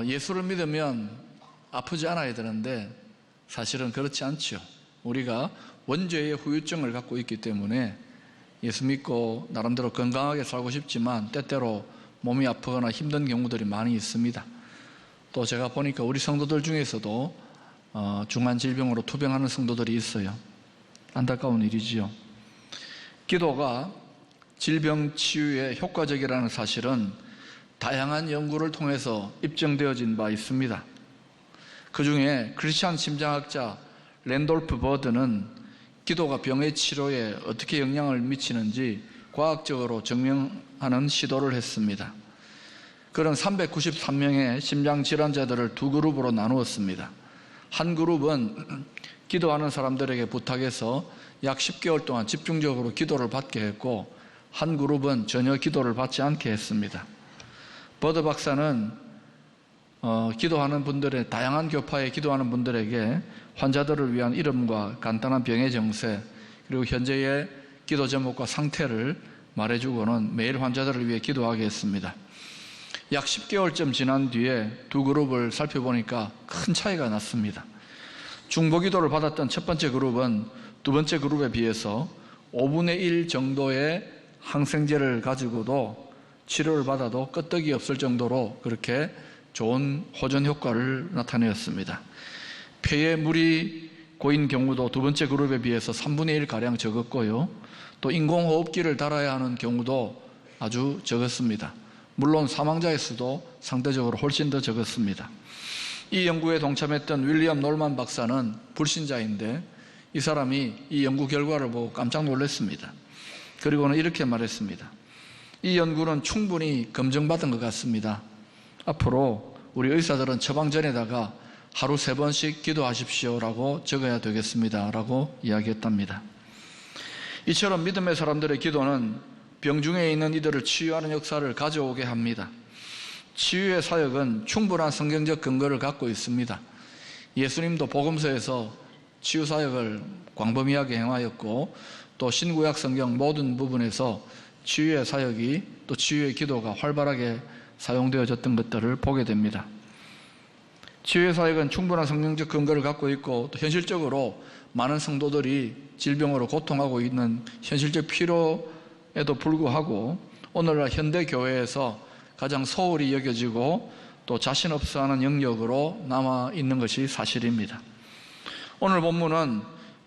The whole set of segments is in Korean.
예수를 믿으면 아프지 않아야 되는데 사실은 그렇지 않죠. 우리가 원죄의 후유증을 갖고 있기 때문에 예수 믿고 나름대로 건강하게 살고 싶지만 때때로 몸이 아프거나 힘든 경우들이 많이 있습니다. 또 제가 보니까 우리 성도들 중에서도 중한 질병으로 투병하는 성도들이 있어요. 안타까운 일이지요. 기도가 질병 치유에 효과적이라는 사실은 다양한 연구를 통해서 입증되어진 바 있습니다. 그 중에 크리스찬 심장학자 랜돌프 버드는 기도가 병의 치료에 어떻게 영향을 미치는지 과학적으로 증명하는 시도를 했습니다. 그런 393명의 심장질환자들을 두 그룹으로 나누었습니다. 한 그룹은 기도하는 사람들에게 부탁해서 약 10개월 동안 집중적으로 기도를 받게 했고, 한 그룹은 전혀 기도를 받지 않게 했습니다. 버드 박사는 기도하는 분들의 다양한 교파에 기도하는 분들에게 환자들을 위한 이름과 간단한 병의 정세, 그리고 현재의 기도 제목과 상태를 말해주고는 매일 환자들을 위해 기도하게 했습니다. 약 10개월쯤 지난 뒤에 두 그룹을 살펴보니까 큰 차이가 났습니다. 중보기도를 받았던 첫 번째 그룹은 두 번째 그룹에 비해서 5분의 1 정도의 항생제를 가지고도 치료를 받아도 끄떡이 없을 정도로 그렇게 좋은 호전 효과를 나타내었습니다. 폐에 물이 고인 경우도 두 번째 그룹에 비해서 3분의 1가량 적었고요. 또 인공호흡기를 달아야 하는 경우도 아주 적었습니다. 물론 사망자의 수도 상대적으로 훨씬 더 적었습니다. 이 연구에 동참했던 윌리엄 놀만 박사는 불신자인데 이 사람이 이 연구 결과를 보고 깜짝 놀랐습니다. 그리고는 이렇게 말했습니다. 이 연구는 충분히 검증받은 것 같습니다. 앞으로 우리 의사들은 처방 전에다가 하루 3번씩 기도하십시오라고 적어야 되겠습니다 라고 이야기했답니다. 이처럼 믿음의 사람들의 기도는 병중에 있는 이들을 치유하는 역사를 가져오게 합니다. 치유의 사역은 충분한 성경적 근거를 갖고 있습니다. 예수님도 복음서에서 치유 사역을 광범위하게 행하였고, 또 신구약 성경 모든 부분에서 치유의 사역이, 또 치유의 기도가 활발하게 사용되어졌던 것들을 보게 됩니다. 치유의 사역은 충분한 성경적 근거를 갖고 있고, 또 현실적으로 많은 성도들이 질병으로 고통하고 있는 현실적 필요에도 불구하고 오늘날 현대 교회에서 가장 소홀히 여겨지고 또 자신 없어 하는 영역으로 남아있는 것이 사실입니다. 오늘 본문은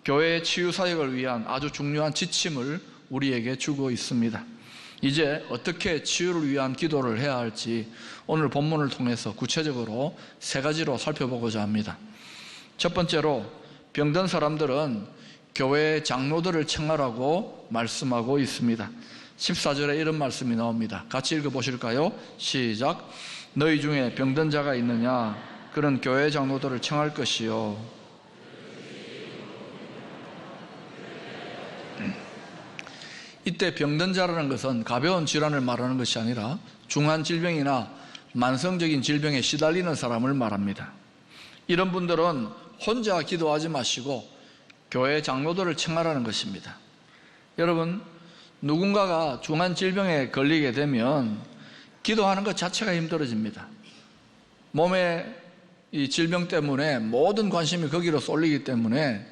교회의 치유 사역을 위한 아주 중요한 지침을 우리에게 주고 있습니다. 이제 어떻게 치유를 위한 기도를 해야 할지 오늘 본문을 통해서 구체적으로 3가지로 살펴보고자 합니다. 첫 번째로, 병든 사람들은 교회의 장로들을 청하라고 말씀하고 있습니다. 14절에 이런 말씀이 나옵니다. 같이 읽어보실까요? 시작. 너희 중에 병든 자가 있느냐? 그런 교회 장로들을 청할 것이요. 이때 병든 자라는 것은 가벼운 질환을 말하는 것이 아니라 중한 질병이나 만성적인 질병에 시달리는 사람을 말합니다. 이런 분들은 혼자 기도하지 마시고 교회 장로들을 청하라는 것입니다. 여러분, 누군가가 중한 질병에 걸리게 되면 기도하는 것 자체가 힘들어집니다. 몸의 이 질병 때문에 모든 관심이 거기로 쏠리기 때문에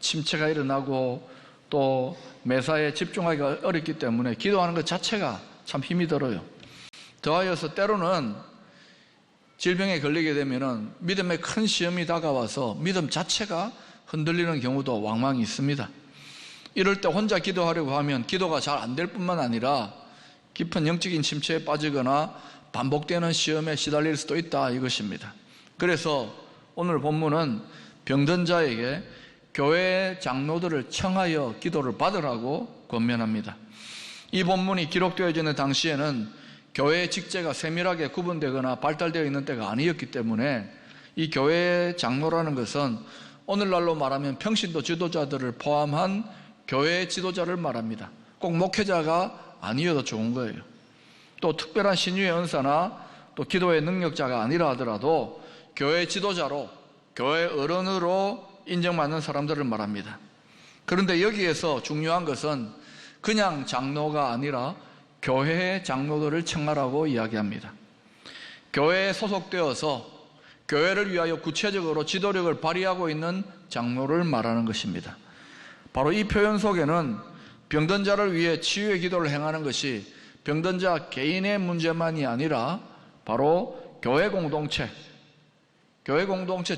침체가 일어나고 또 매사에 집중하기가 어렵기 때문에 기도하는 것 자체가 참 힘이 들어요. 더하여서 때로는 질병에 걸리게 되면 믿음의 큰 시험이 다가와서 믿음 자체가 흔들리는 경우도 왕왕 있습니다. 이럴 때 혼자 기도하려고 하면 기도가 잘 안 될 뿐만 아니라 깊은 영적인 침체에 빠지거나 반복되는 시험에 시달릴 수도 있다, 이것입니다. 그래서 오늘 본문은 병든 자에게 교회 장로들을 청하여 기도를 받으라고 권면합니다. 이 본문이 기록되어지는 당시에는 교회의 직제가 세밀하게 구분되거나 발달되어 있는 때가 아니었기 때문에 이 교회의 장로라는 것은 오늘날로 말하면 평신도 지도자들을 포함한 교회의 지도자를 말합니다. 꼭 목회자가 아니어도 좋은 거예요. 또 특별한 신유의 은사나 또 기도의 능력자가 아니라 하더라도 교회 지도자로, 교회 어른으로 인정받는 사람들을 말합니다. 그런데 여기에서 중요한 것은 그냥 장로가 아니라 교회의 장로들을 청하라고 이야기합니다. 교회에 소속되어서 교회를 위하여 구체적으로 지도력을 발휘하고 있는 장로를 말하는 것입니다. 바로 이 표현 속에는 병든 자를 위해 치유의 기도를 행하는 것이 병든 자 개인의 문제만이 아니라 바로 교회 공동체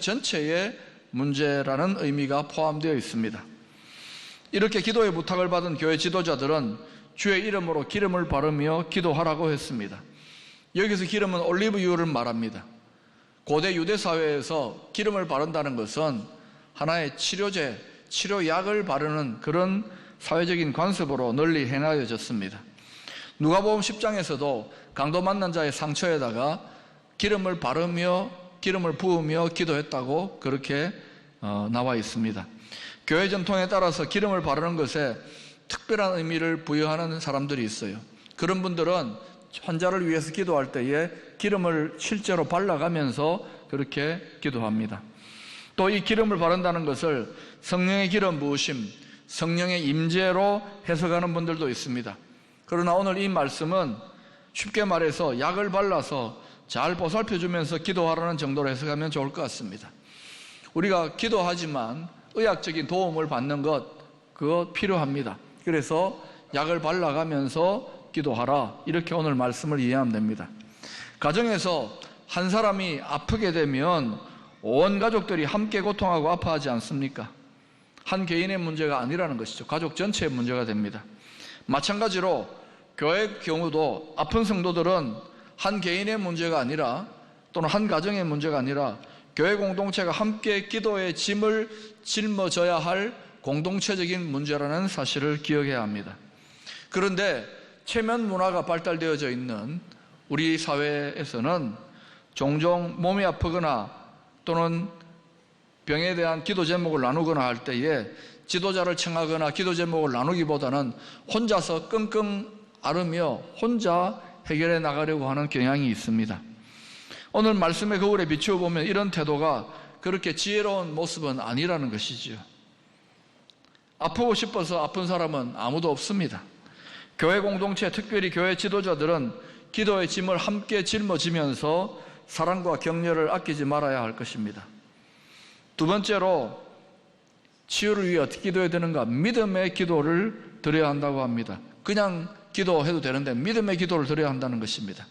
전체의 문제라는 의미가 포함되어 있습니다. 이렇게 기도의 부탁을 받은 교회 지도자들은 주의 이름으로 기름을 바르며 기도하라고 했습니다. 여기서 기름은 올리브유를 말합니다. 고대 유대 사회에서 기름을 바른다는 것은 하나의 치료제, 치료약을 바르는 그런 사회적인 관습으로 널리 행하여졌습니다. 누가복음 10장에서도 강도 만난 자의 상처에다가 기름을 바르며 기름을 부으며 기도했다고 그렇게 나와 있습니다. 교회 전통에 따라서 기름을 바르는 것에 특별한 의미를 부여하는 사람들이 있어요. 그런 분들은 환자를 위해서 기도할 때에 기름을 실제로 발라가면서 그렇게 기도합니다. 또 이 기름을 바른다는 것을 성령의 기름 부으심, 성령의 임재로 해석하는 분들도 있습니다. 그러나 오늘 이 말씀은 쉽게 말해서 약을 발라서 잘 보살펴주면서 기도하라는 정도로 해석하면 좋을 것 같습니다. 우리가 기도하지만 의학적인 도움을 받는 그거 필요합니다. 그래서 약을 발라가면서 기도하라, 이렇게 오늘 말씀을 이해하면 됩니다. 가정에서 한 사람이 아프게 되면 온 가족들이 함께 고통하고 아파하지 않습니까? 한 개인의 문제가 아니라는 것이죠. 가족 전체의 문제가 됩니다. 마찬가지로 교회의 경우도 아픈 성도들은 한 개인의 문제가 아니라, 또는 한 가정의 문제가 아니라 교회 공동체가 함께 기도의 짐을 짊어져야 할 공동체적인 문제라는 사실을 기억해야 합니다. 그런데 체면 문화가 발달되어져 있는 우리 사회에서는 종종 몸이 아프거나 또는 병에 대한 기도 제목을 나누거나 할 때에 지도자를 청하거나 기도 제목을 나누기보다는 혼자서 끙끙 앓으며 혼자 해결해 나가려고 하는 경향이 있습니다. 오늘 말씀의 거울에 비추어 보면 이런 태도가 그렇게 지혜로운 모습은 아니라는 것이지요. 아프고 싶어서 아픈 사람은 아무도 없습니다. 교회 공동체, 특별히 교회 지도자들은 기도의 짐을 함께 짊어지면서 사랑과 격려를 아끼지 말아야 할 것입니다. 두 번째로 치유를 위해 어떻게 기도해야 되는가? 믿음의 기도를 드려야 한다고 합니다. 그냥 기도해도 되는데 믿음의 기도를 드려야 한다는 것입니다.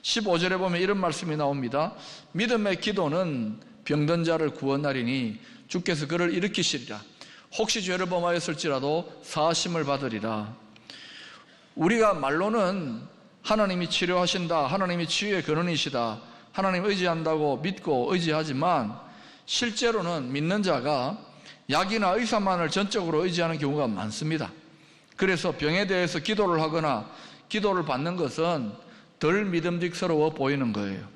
15절에 보면 이런 말씀이 나옵니다. 믿음의 기도는 병든 자를 구원하리니 주께서 그를 일으키시리라. 혹시 죄를 범하였을지라도 사하심을 받으리라. 우리가 말로는 하나님이 치료하신다, 하나님이 치유의 근원이시다, 하나님 의지한다고 믿고 의지하지만 실제로는 믿는 자가 약이나 의사만을 전적으로 의지하는 경우가 많습니다. 그래서 병에 대해서 기도를 하거나 기도를 받는 것은 덜 믿음직스러워 보이는 거예요.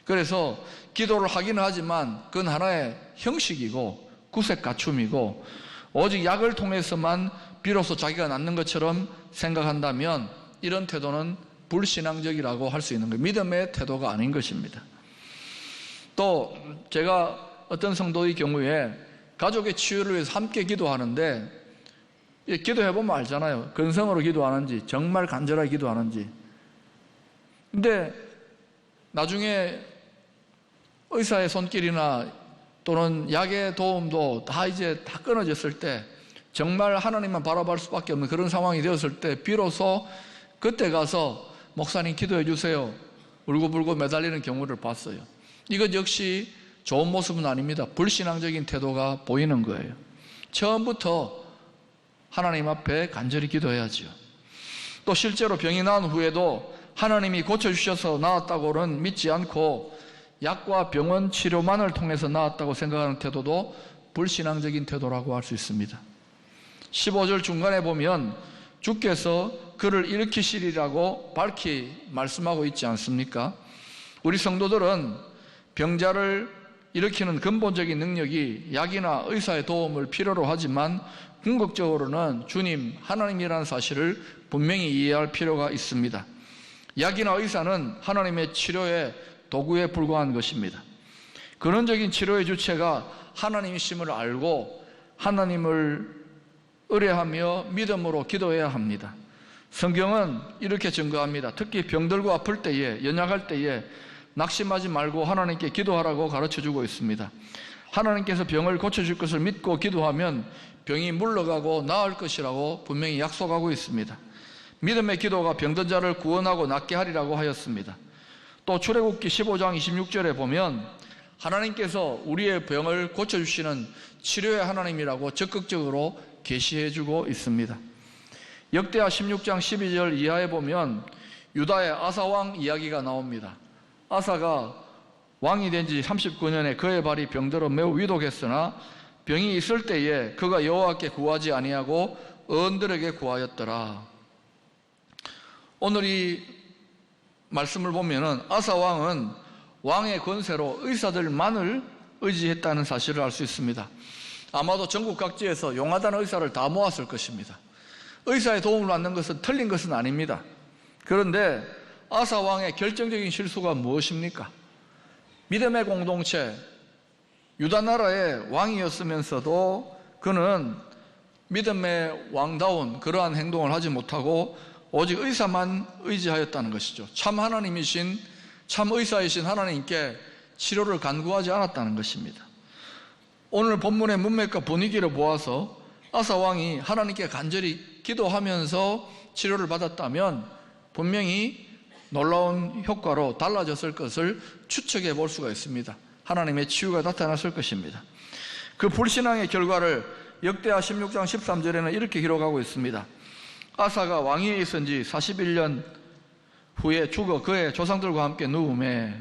그래서 기도를 하기는 하지만 그건 하나의 형식이고 구색 갖춤이고 오직 약을 통해서만 비로소 자기가 낫는 것처럼 생각한다면 이런 태도는 불신앙적이라고 할 수 있는 거예요. 믿음의 태도가 아닌 것입니다. 또 제가 어떤 성도의 경우에 가족의 치유를 위해서 함께 기도하는데 기도해보면 알잖아요. 근성으로 기도하는지 정말 간절하게 기도하는지. 근데 나중에 의사의 손길이나 또는 약의 도움도 이제 다 끊어졌을 때 정말 하나님만 바라볼 수밖에 없는 그런 상황이 되었을 때 비로소 그때 가서 목사님 기도해 주세요 울고불고 매달리는 경우를 봤어요. 이것 역시 좋은 모습은 아닙니다. 불신앙적인 태도가 보이는 거예요. 처음부터 하나님 앞에 간절히 기도해야죠. 또 실제로 병이 나은 후에도 하나님이 고쳐주셔서 나았다고는 믿지 않고 약과 병원 치료만을 통해서 나았다고 생각하는 태도도 불신앙적인 태도라고 할 수 있습니다. 15절 중간에 보면 주께서 그를 일으키시리라고 밝히 말씀하고 있지 않습니까? 우리 성도들은 병자를 일으키는 근본적인 능력이 약이나 의사의 도움을 필요로 하지만 궁극적으로는 주님, 하나님이라는 사실을 분명히 이해할 필요가 있습니다. 약이나 의사는 하나님의 치료의 도구에 불과한 것입니다. 근원적인 치료의 주체가 하나님이심을 알고 하나님을 의뢰하며 믿음으로 기도해야 합니다. 성경은 이렇게 증거합니다. 특히 병들고 아플 때에, 연약할 때에 낙심하지 말고 하나님께 기도하라고 가르쳐주고 있습니다. 하나님께서 병을 고쳐줄 것을 믿고 기도하면 병이 물러가고 나을 것이라고 분명히 약속하고 있습니다. 믿음의 기도가 병든 자를 구원하고 낫게 하리라고 하였습니다. 또 출애굽기 15장 26절에 보면 하나님께서 우리의 병을 고쳐주시는 치료의 하나님이라고 적극적으로 계시해주고 있습니다. 역대하 16장 12절 이하에 보면 유다의 아사왕 이야기가 나옵니다. 아사가 왕이 된 지 39년에 그의 발이 병들어 매우 위독했으나 병이 있을 때에 그가 여호와께 구하지 아니하고 어른들에게 구하였더라. 오늘 이 말씀을 보면은 아사 왕은 왕의 권세로 의사들만을 의지했다는 사실을 알 수 있습니다. 아마도 전국 각지에서 용하다는 의사를 다 모았을 것입니다. 의사의 도움을 받는 것은 틀린 것은 아닙니다. 그런데 아사 왕의 결정적인 실수가 무엇입니까? 믿음의 공동체, 유다 나라의 왕이었으면서도 그는 믿음의 왕다운 그러한 행동을 하지 못하고 오직 의사만 의지하였다는 것이죠. 참 하나님이신, 참 의사이신 하나님께 치료를 간구하지 않았다는 것입니다. 오늘 본문의 문맥과 분위기를 보아서 아사 왕이 하나님께 간절히 기도하면서 치료를 받았다면 분명히 놀라운 효과로 달라졌을 것을 추측해 볼 수가 있습니다. 하나님의 치유가 나타났을 것입니다. 그 불신앙의 결과를 역대하 16장 13절에는 이렇게 기록하고 있습니다. 아사가 왕위에 있은 지 41년 후에 죽어 그의 조상들과 함께 누움에,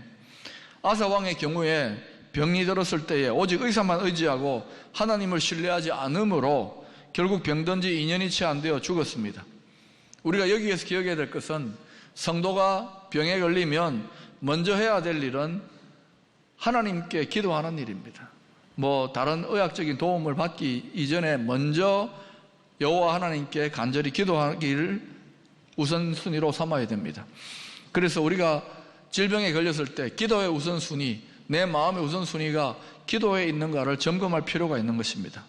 아사 왕의 경우에 병이 들었을 때에 오직 의사만 의지하고 하나님을 신뢰하지 않으므로 결국 병든 지 2년이 채 안 되어 죽었습니다. 우리가 여기에서 기억해야 될 것은 성도가 병에 걸리면 먼저 해야 될 일은 하나님께 기도하는 일입니다. 다른 의학적인 도움을 받기 이전에 먼저 여호와 하나님께 간절히 기도하기를 우선순위로 삼아야 됩니다. 그래서 우리가 질병에 걸렸을 때 기도의 우선순위, 내 마음의 우선순위가 기도에 있는가를 점검할 필요가 있는 것입니다.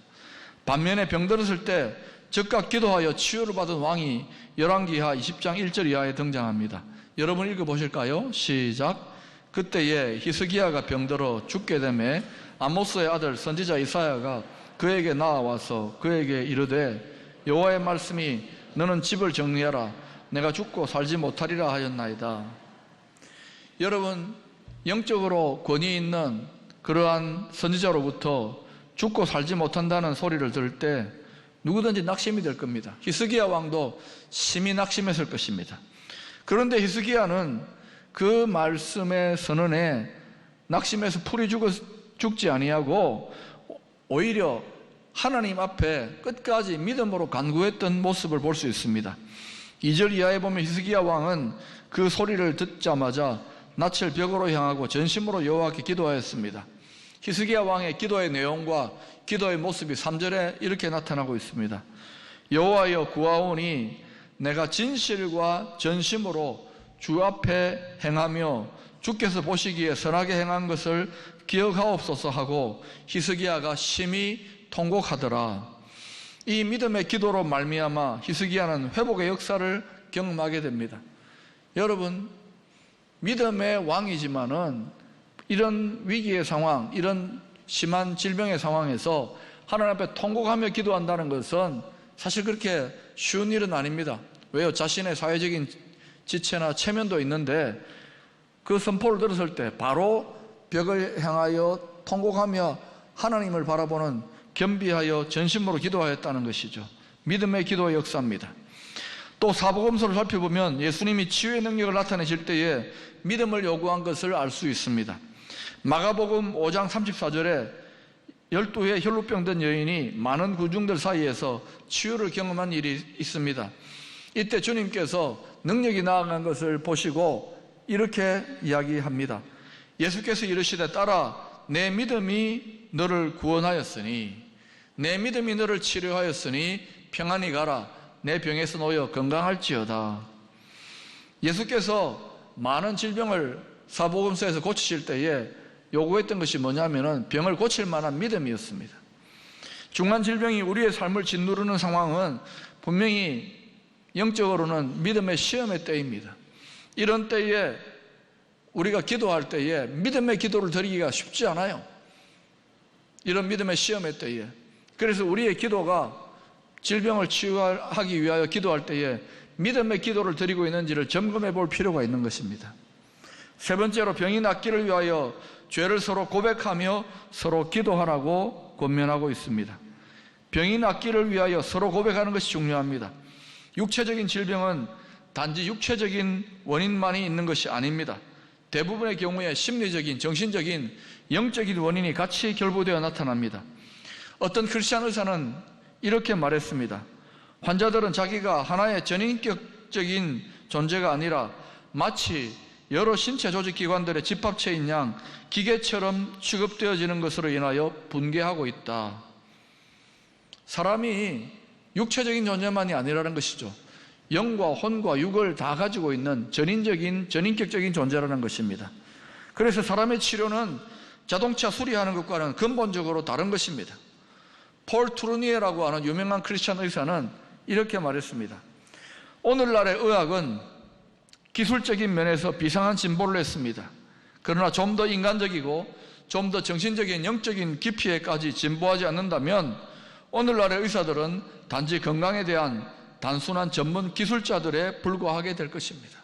반면에 병들었을 때 즉각 기도하여 치유를 받은 왕이 열왕기하 20장 1절 이하에 등장합니다. 여러분 읽어보실까요? 시작. 그때에 히스기야가 병들어 죽게 되매 아모스의 아들 선지자 이사야가 그에게 나아와서 그에게 이르되 여호와의 말씀이 너는 집을 정리하라 내가 죽고 살지 못하리라 하였나이다. 여러분, 영적으로 권위 있는 그러한 선지자로부터 죽고 살지 못한다는 소리를 들을 때 누구든지 낙심이 될 겁니다. 히스기야 왕도 심히 낙심했을 것입니다. 그런데 히스기야는 그 말씀의 선언에 낙심해서 풀이 죽지 아니하고 오히려 하나님 앞에 끝까지 믿음으로 간구했던 모습을 볼 수 있습니다. 2절 이하에 보면 히스기야 왕은 그 소리를 듣자마자 낯을 벽으로 향하고 전심으로 여호와께 기도하였습니다. 히스기야 왕의 기도의 내용과 기도의 모습이 3절에 이렇게 나타나고 있습니다. 여호와여 구하오니 내가 진실과 전심으로 주 앞에 행하며 주께서 보시기에 선하게 행한 것을 기억하옵소서 하고 히스기야가 심히 통곡하더라. 이 믿음의 기도로 말미암아 히스기야는 회복의 역사를 경험하게 됩니다. 여러분, 믿음의 왕이지만은 이런 위기의 상황, 이런 심한 질병의 상황에서 하나님 앞에 통곡하며 기도한다는 것은 사실 그렇게 쉬운 일은 아닙니다. 왜요? 자신의 사회적인 지체나 체면도 있는데 그 선포를 들었을 때 바로 벽을 향하여 통곡하며 하나님을 바라보는 겸비하여 전심으로 기도하였다는 것이죠. 믿음의 기도의 역사입니다. 또 사복음서를 살펴보면 예수님이 치유의 능력을 나타내실 때에 믿음을 요구한 것을 알 수 있습니다. 마가복음 5장 34절에 12의 혈루병든 여인이 많은 군중들 사이에서 치유를 경험한 일이 있습니다. 이때 주님께서 능력이 나아간 것을 보시고 이렇게 이야기합니다. 예수께서 이르시되 딸아 내 믿음이 너를 구원하였으니 내 믿음이 너를 치료하였으니 평안히 가라 내 병에서 놓여 건강할지어다. 예수께서 많은 질병을 사복음서에서 고치실 때에 요구했던 것이 뭐냐면은 병을 고칠 만한 믿음이었습니다. 중한 질병이 우리의 삶을 짓누르는 상황은 분명히 영적으로는 믿음의 시험의 때입니다. 이런 때에 우리가 기도할 때에 믿음의 기도를 드리기가 쉽지 않아요. 이런 믿음의 시험의 때에. 그래서 우리의 기도가 질병을 치유하기 위하여 기도할 때에 믿음의 기도를 드리고 있는지를 점검해 볼 필요가 있는 것입니다. 세 번째로 병이 낫기를 위하여 죄를 서로 고백하며 서로 기도하라고 권면하고 있습니다. 병이 낫기를 위하여 서로 고백하는 것이 중요합니다. 육체적인 질병은 단지 육체적인 원인만이 있는 것이 아닙니다. 대부분의 경우에 심리적인, 정신적인, 영적인 원인이 같이 결부되어 나타납니다. 어떤 크리스찬 의사는 이렇게 말했습니다. 환자들은 자기가 하나의 전인격적인 존재가 아니라 마치 여러 신체 조직 기관들의 집합체인 양 기계처럼 취급되어지는 것으로 인하여 분개하고 있다. 사람이 육체적인 존재만이 아니라는 것이죠. 영과 혼과 육을 다 가지고 있는 전인격적인 존재라는 것입니다. 그래서 사람의 치료는 자동차 수리하는 것과는 근본적으로 다른 것입니다. 폴 투르니에라고 하는 유명한 크리스찬 의사는 이렇게 말했습니다. 오늘날의 의학은 기술적인 면에서 비상한 진보를 했습니다. 그러나 좀 더 인간적이고 좀 더 정신적인 영적인 깊이에까지 진보하지 않는다면 오늘날의 의사들은 단지 건강에 대한 단순한 전문 기술자들에 불과하게 될 것입니다.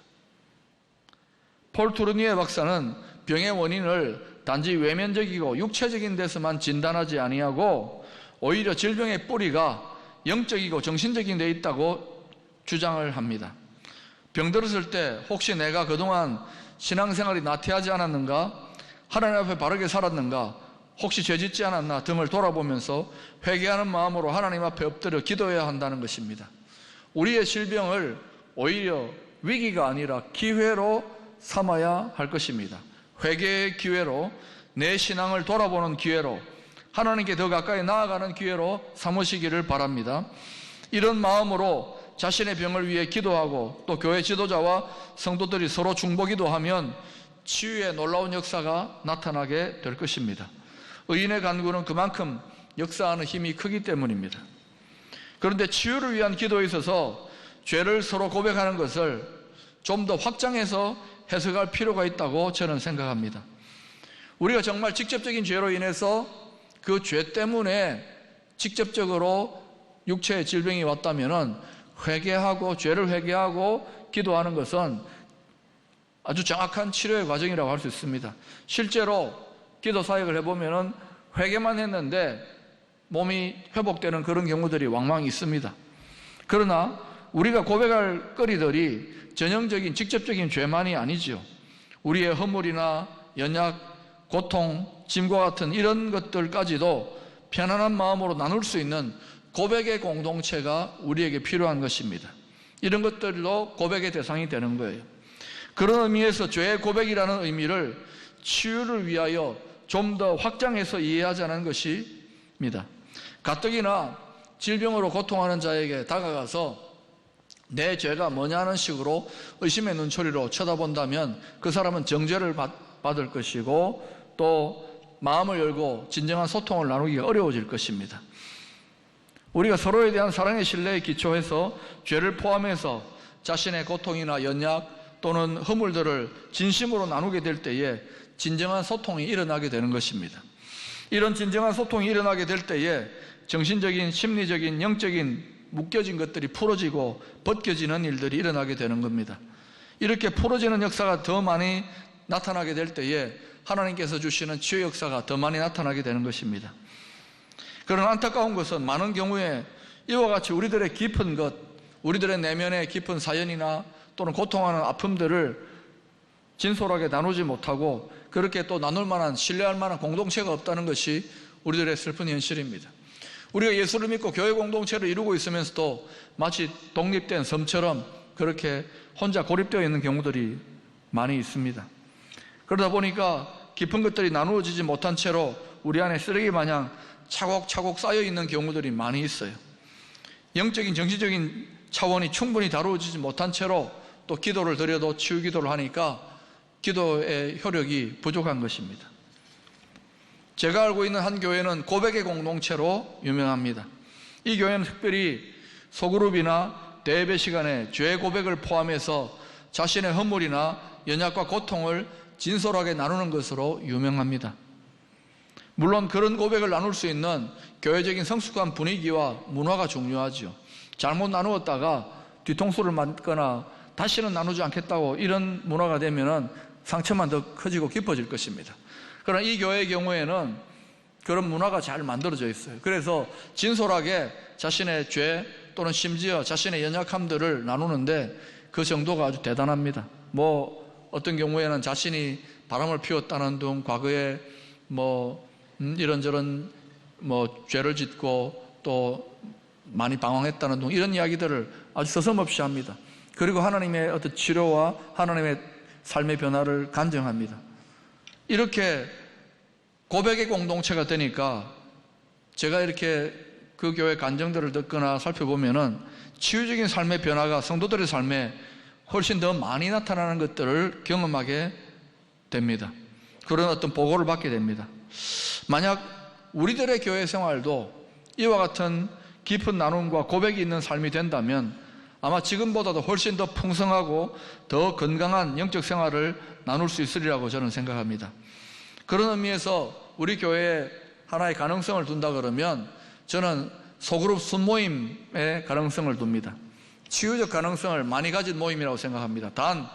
폴 투르니에 박사는 병의 원인을 단지 외면적이고 육체적인 데서만 진단하지 아니하고 오히려 질병의 뿌리가 영적이고 정신적인 데 있다고 주장을 합니다. 병들었을 때 혹시 내가 그동안 신앙생활이 나태하지 않았는가? 하나님 앞에 바르게 살았는가? 혹시 죄짓지 않았나 등을 돌아보면서 회개하는 마음으로 하나님 앞에 엎드려 기도해야 한다는 것입니다. 우리의 질병을 오히려 위기가 아니라 기회로 삼아야 할 것입니다. 회개의 기회로, 내 신앙을 돌아보는 기회로, 하나님께 더 가까이 나아가는 기회로 삼으시기를 바랍니다. 이런 마음으로 자신의 병을 위해 기도하고 또 교회 지도자와 성도들이 서로 중보기도 하면 치유의 놀라운 역사가 나타나게 될 것입니다. 의인의 간구는 그만큼 역사하는 힘이 크기 때문입니다. 그런데 치유를 위한 기도에 있어서 죄를 서로 고백하는 것을 좀 더 확장해서 해석할 필요가 있다고 저는 생각합니다. 우리가 정말 직접적인 죄로 인해서 그 죄 때문에 직접적으로 육체의 질병이 왔다면 회개하고 죄를 회개하고 기도하는 것은 아주 정확한 치료의 과정이라고 할 수 있습니다. 실제로 기도 사역을 해보면 회개만 했는데 몸이 회복되는 그런 경우들이 왕왕 있습니다. 그러나 우리가 고백할 거리들이 전형적인 직접적인 죄만이 아니죠. 우리의 허물이나 연약, 고통, 짐과 같은 이런 것들까지도 편안한 마음으로 나눌 수 있는 고백의 공동체가 우리에게 필요한 것입니다. 이런 것들도 고백의 대상이 되는 거예요. 그런 의미에서 죄의 고백이라는 의미를 치유를 위하여 좀 더 확장해서 이해하자는 것입니다. 가뜩이나 질병으로 고통하는 자에게 다가가서 내 죄가 뭐냐는 식으로 의심의 눈초리로 쳐다본다면 그 사람은 정죄를 받을 것이고 또 마음을 열고 진정한 소통을 나누기가 어려워질 것입니다. 우리가 서로에 대한 사랑의 신뢰에 기초해서 죄를 포함해서 자신의 고통이나 연약 또는 허물들을 진심으로 나누게 될 때에 진정한 소통이 일어나게 되는 것입니다. 이런 진정한 소통이 일어나게 될 때에 정신적인, 심리적인, 영적인 묶여진 것들이 풀어지고 벗겨지는 일들이 일어나게 되는 겁니다. 이렇게 풀어지는 역사가 더 많이 나타나게 될 때에 하나님께서 주시는 치유 역사가 더 많이 나타나게 되는 것입니다. 그런 안타까운 것은 많은 경우에 이와 같이 우리들의 깊은 것, 우리들의 내면의 깊은 사연이나 또는 고통하는 아픔들을 진솔하게 나누지 못하고 그렇게 또 나눌 만한, 신뢰할 만한 공동체가 없다는 것이 우리들의 슬픈 현실입니다. 우리가 예수를 믿고 교회 공동체를 이루고 있으면서도 마치 독립된 섬처럼 그렇게 혼자 고립되어 있는 경우들이 많이 있습니다. 그러다 보니까 깊은 것들이 나누어지지 못한 채로 우리 안에 쓰레기 마냥 차곡차곡 쌓여있는 경우들이 많이 있어요. 영적인, 정신적인 차원이 충분히 다루어지지 못한 채로 또 기도를 드려도 치유 기도를 하니까 기도의 효력이 부족한 것입니다. 제가 알고 있는 한 교회는 고백의 공동체로 유명합니다. 이 교회는 특별히 소그룹이나 대예배 시간에 죄 고백을 포함해서 자신의 허물이나 연약과 고통을 진솔하게 나누는 것으로 유명합니다. 물론 그런 고백을 나눌 수 있는 교회적인 성숙한 분위기와 문화가 중요하죠. 잘못 나누었다가 뒤통수를 맞거나 다시는 나누지 않겠다고 이런 문화가 되면은 상처만 더 커지고 깊어질 것입니다. 그러나 이 교회의 경우에는 그런 문화가 잘 만들어져 있어요. 그래서 진솔하게 자신의 죄 또는 심지어 자신의 연약함들을 나누는데 그 정도가 아주 대단합니다. 어떤 경우에는 자신이 바람을 피웠다는 등 과거에 이런저런 죄를 짓고 또 많이 방황했다는 등 이런 이야기들을 아주 서슴없이 합니다. 그리고 하나님의 어떤 치료와 하나님의 삶의 변화를 간증합니다. 이렇게 고백의 공동체가 되니까 제가 이렇게 그 교회 간증들을 듣거나 살펴보면은 치유적인 삶의 변화가 성도들의 삶에 훨씬 더 많이 나타나는 것들을 경험하게 됩니다. 그런 어떤 보고를 받게 됩니다. 만약 우리들의 교회 생활도 이와 같은 깊은 나눔과 고백이 있는 삶이 된다면 아마 지금보다도 훨씬 더 풍성하고 더 건강한 영적 생활을 나눌 수 있으리라고 저는 생각합니다. 그런 의미에서 우리 교회에 하나의 가능성을 둔다 그러면 저는 소그룹 순모임의 가능성을 둡니다. 치유적 가능성을 많이 가진 모임이라고 생각합니다. 단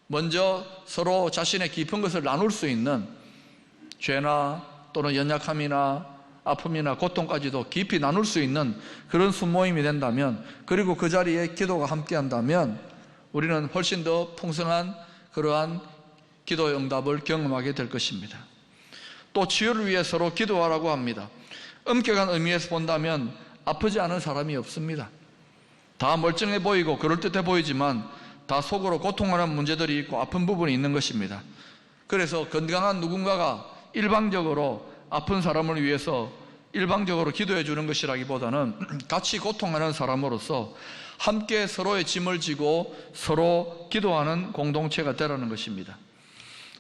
먼저 서로 자신의 깊은 것을 나눌 수 있는 죄나 또는 연약함이나 아픔이나 고통까지도 깊이 나눌 수 있는 그런 순모임이 된다면, 그리고 그 자리에 기도가 함께한다면 우리는 훨씬 더 풍성한 그러한 기도의 응답을 경험하게 될 것입니다. 또 치유를 위해 서로 기도하라고 합니다. 엄격한 의미에서 본다면 아프지 않은 사람이 없습니다. 다 멀쩡해 보이고 그럴듯해 보이지만 다 속으로 고통하는 문제들이 있고 아픈 부분이 있는 것입니다. 그래서 건강한 누군가가 일방적으로 아픈 사람을 위해서 일방적으로 기도해 주는 것이라기보다는 같이 고통하는 사람으로서 함께 서로의 짐을 지고 서로 기도하는 공동체가 되라는 것입니다.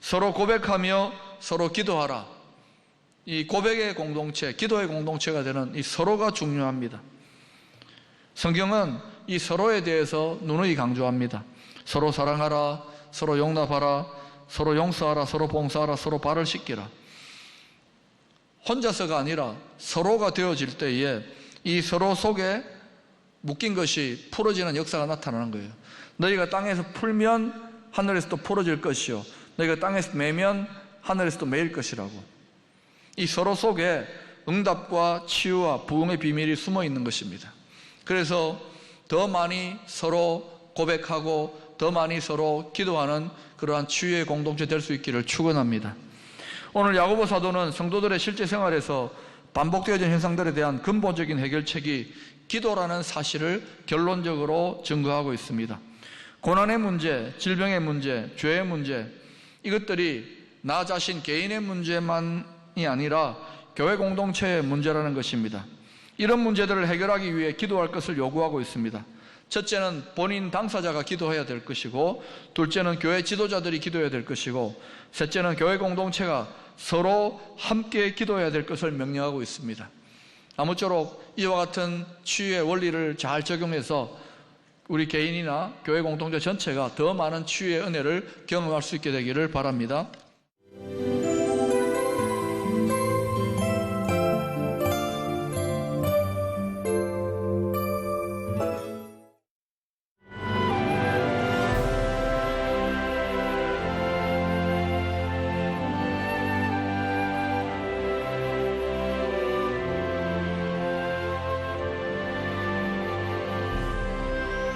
서로 고백하며 서로 기도하라. 이 고백의 공동체, 기도의 공동체가 되는 이 서로가 중요합니다. 성경은 이 서로에 대해서 누누이 강조합니다. 서로 사랑하라, 서로 용납하라, 서로 용서하라, 서로 봉사하라, 서로 발을 씻기라. 혼자서가 아니라 서로가 되어질 때에 이 서로 속에 묶인 것이 풀어지는 역사가 나타나는 거예요. 너희가 땅에서 풀면 하늘에서 또 풀어질 것이요, 너희가 땅에서 매면 하늘에서 또 매일 것이라고. 이 서로 속에 응답과 치유와 부흥의 비밀이 숨어 있는 것입니다. 그래서 더 많이 서로 고백하고 더 많이 서로 기도하는 그러한 치유의 공동체 될 수 있기를 축원합니다. 오늘 야고보 사도는 성도들의 실제 생활에서 반복되어진 현상들에 대한 근본적인 해결책이 기도라는 사실을 결론적으로 증거하고 있습니다. 고난의 문제, 질병의 문제, 죄의 문제, 이것들이 나 자신 개인의 문제만이 아니라 교회 공동체의 문제라는 것입니다. 이런 문제들을 해결하기 위해 기도할 것을 요구하고 있습니다. 첫째는 본인 당사자가 기도해야 될 것이고, 둘째는 교회 지도자들이 기도해야 될 것이고, 셋째는 교회 공동체가 서로 함께 기도해야 될 것을 명령하고 있습니다. 아무쪼록 이와 같은 치유의 원리를 잘 적용해서 우리 개인이나 교회 공동체 전체가 더 많은 치유의 은혜를 경험할 수 있게 되기를 바랍니다.